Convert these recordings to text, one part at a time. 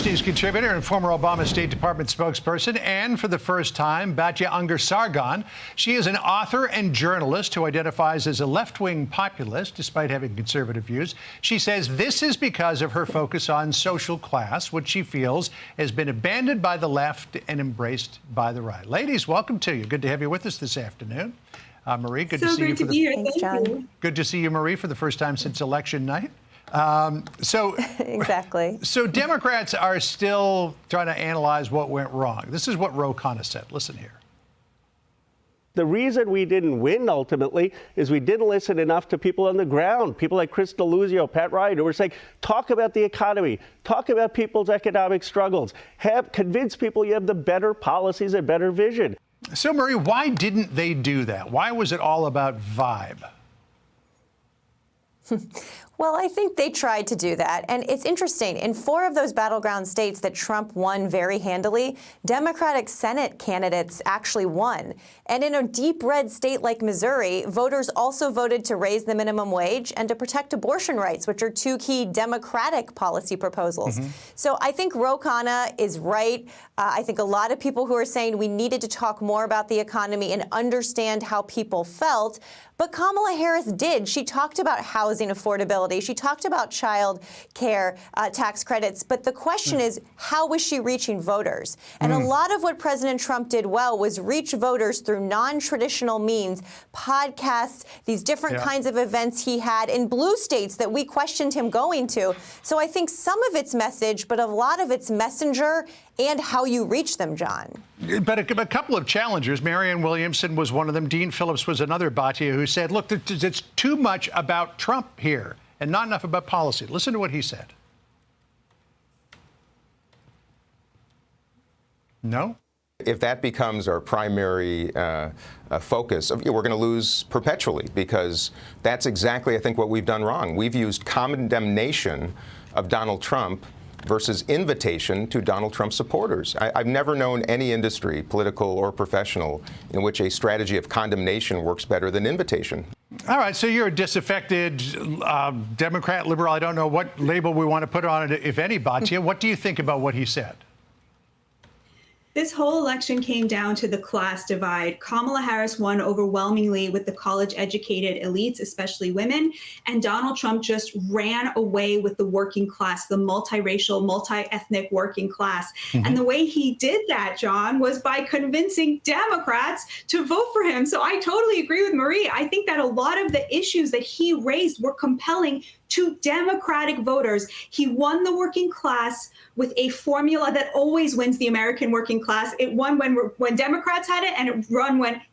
Fox News contributor and former Obama State Department spokesperson, and for the first time, Batya Ungar-Sargon. She is an author and journalist who identifies as a left-wing populist, despite having conservative views. She says this is because of her focus on social class, which she feels has been abandoned by the left and embraced by the right. Ladies, welcome to you. Good to have you with us this afternoon. Marie, good to see you. Thanks, John. Good to see you, Marie, for the first time since election night. Exactly. So Democrats are still trying to analyze what went wrong. This is what Ro Khanna said. Listen here. The reason we didn't win ultimately is we didn't listen enough to people on the ground, people like Chris Deluzio, Pat Ryan, who were saying, talk about the economy, talk about people's economic struggles, convince people you have the better policies and better vision. So, Marie, why didn't they do that? Why was it all about vibe? Well, I think they tried to do that. And it's interesting. In 4 of those battleground states that Trump won very handily, Democratic Senate candidates actually won. And in a deep red state like Missouri, voters also voted to raise the minimum wage and to protect abortion rights, which are 2 key Democratic policy proposals. So I think Ro Khanna is right. I think a lot of people who are saying we needed to talk more about the economy and understand how people felt. But Kamala Harris did. She talked about housing affordability. She talked about child care tax credits. But the question is, how was she reaching voters? And a lot of what President Trump did well was reach voters through non-traditional means, podcasts, these different kinds of events he had in blue states that we questioned him going to. So I think some of it's message, but a lot of it's messenger and how you reach them, John. But a couple of challengers, Marianne Williamson was one of them. Dean Phillips was another, Batya, who said, look, it's too much about Trump here and not enough about policy. Listen to what he said. No? If that becomes our primary focus, we're going to lose perpetually, because that's exactly, I think, what we've done wrong. We've used condemnation of Donald Trump versus invitation to Donald Trump supporters. I've never known any industry, political or professional, in which a strategy of condemnation works better than invitation. All right, so you're a disaffected Democrat, liberal. I don't know what label we want to put on it, if any, Batya. What do you think about what he said? This whole election came down to the class divide. Kamala Harris won overwhelmingly with the college-educated elites, especially women, and Donald Trump just ran away with the working class, the multiracial, multi-ethnic working class. And the way he did that, John, was by convincing Democrats to vote for him. So I totally agree with Marie. I think that a lot of the issues that he raised were compelling to Democratic voters. He won the working class with a formula that always wins the American working class. It won when Democrats had it, and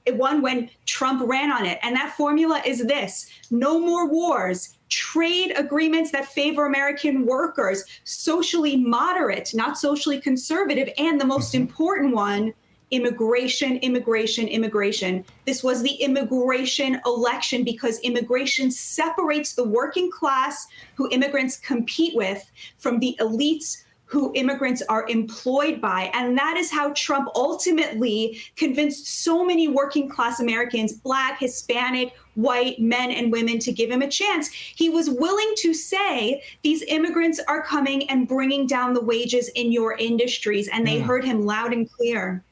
it won when Trump ran on it. And that formula is this: no more wars, trade agreements that favor American workers, socially moderate, not socially conservative, and the most important one, immigration, immigration, immigration. This was the immigration election because immigration separates the working class, who immigrants compete with, from the elites who immigrants are employed by. And that is how Trump ultimately convinced so many working class Americans, Black, Hispanic, white men and women, to give him a chance. He was willing to say these immigrants are coming and bringing down the wages in your industries. And they heard him loud and clear.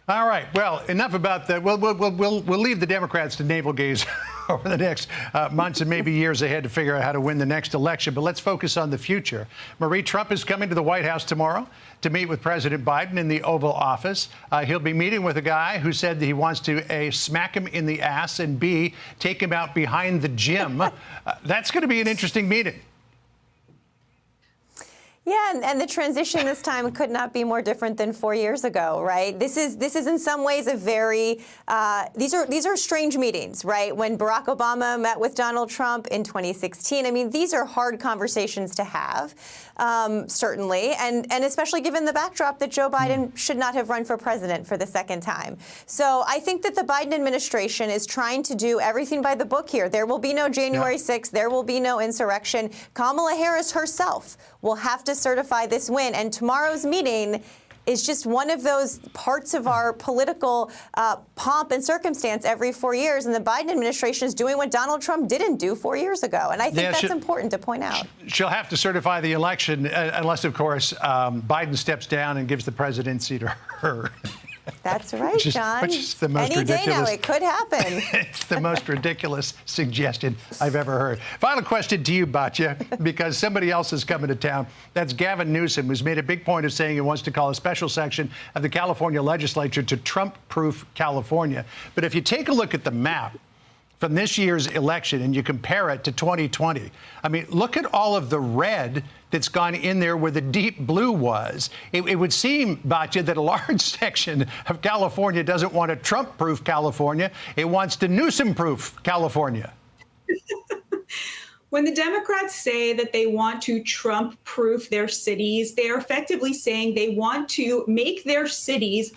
All right. Well, enough about that. We'll leave the Democrats to navel gaze over the next months and maybe years ahead to figure out how to win the next election. But let's focus on the future. Marie, Trump is coming to the White House tomorrow to meet with President Biden in the Oval Office. He'll be meeting with a guy who said that he wants to A, smack him in the ass, and B, take him out behind the gym. That's going to be an interesting meeting. Yeah, and the transition this time could not be more different than 4 years ago, right? This is in some ways a very these are strange meetings, right? When Barack Obama met with Donald Trump in 2016, I mean, these are hard conversations to have, certainly, and especially given the backdrop that Joe Biden should not have run for president for the second time. So I think that the Biden administration is trying to do everything by the book here. There will be no January 6th. There will be no insurrection. Kamala Harris herself will have to certify this win. And tomorrow's meeting, is just one of those parts of our political pomp and circumstance every 4 years. And the Biden administration is doing what Donald Trump didn't do 4 years ago. And I think that's important to point out. She'll have to certify the election unless, of course, Biden steps down and gives the presidency to her. That's right, John. Which is the most Any ridiculous. day now, it could happen. It's the most ridiculous suggestion I've ever heard. Final question to you, Batya, because somebody else is coming to town. That's Gavin Newsom, who's made a big point of saying he wants to call a special section of the California legislature to Trump-proof California. But if you take a look at the map from this year's election and you compare it to 2020, I mean, look at all of the red that's gone in there where the deep blue was. It would seem, Batya, that a large section of California doesn't want a Trump-proof California. It wants to Newsom-proof California. When the Democrats say that they want to Trump-proof their cities, they are effectively saying they want to make their cities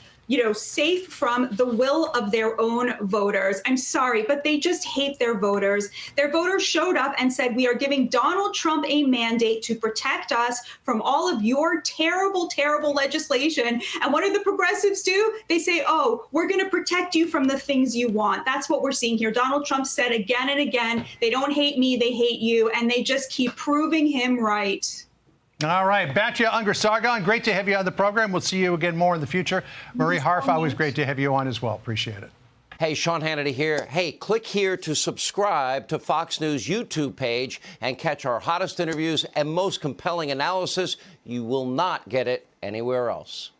safe from the will of their own voters. I'm sorry, but they just hate their voters. Their voters showed up and said, we are giving Donald Trump a mandate to protect us from all of your terrible, terrible legislation. And what do the progressives do? They say, oh, we're going to protect you from the things you want. That's what we're seeing here. Donald Trump said again and again, they don't hate me, they hate you. And they just keep proving him right. All right, Batya, Ungar-Sargon, great to have you on the program. We'll see you again more in the future. Marie Harf, always great to have you on as well. Appreciate it. Hey, Sean Hannity here. Hey, click here to subscribe to Fox News YouTube page and catch our hottest interviews and most compelling analysis. You will not get it anywhere else.